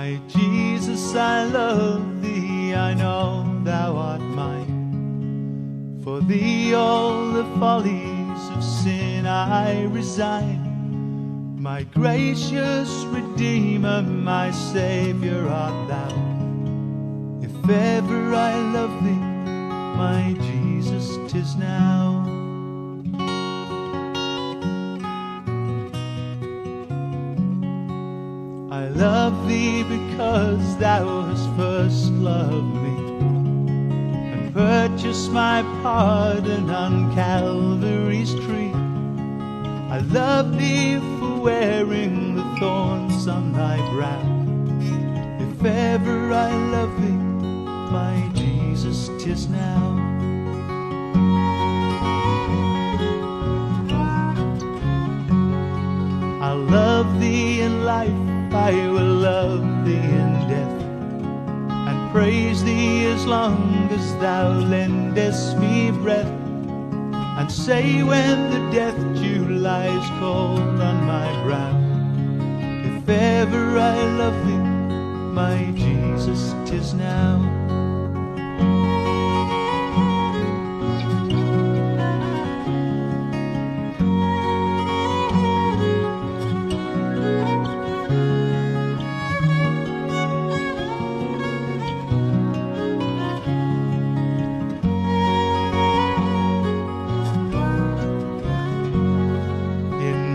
My Jesus, I love thee, I know thou art mine. For thee all the follies of sin I resign. My gracious Redeemer, my Saviour art thou. If ever I love thee, my Jesus, 'tis now. I love thee because thou hast first loved me, and purchased my pardon on Calvary's tree. I love thee for wearing the thorns on thy brow. If ever I love thee, my Jesus, 'tis now. I'll love thee in life, I will love thee in death, and praise thee as long as thou lendest me breath, and say when the death dew lies cold on my brow, if ever I love thee, my Jesus, 'tis now.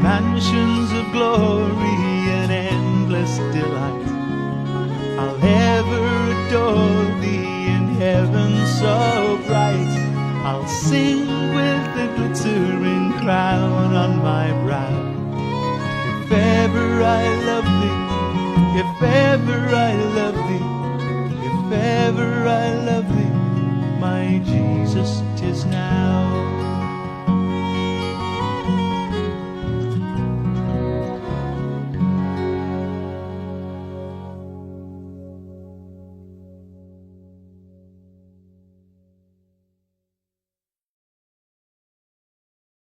Mansions of glory and endless delight, I'll ever adore thee in heaven so bright. I'll sing with the glittering crown on my brow, if ever I love thee,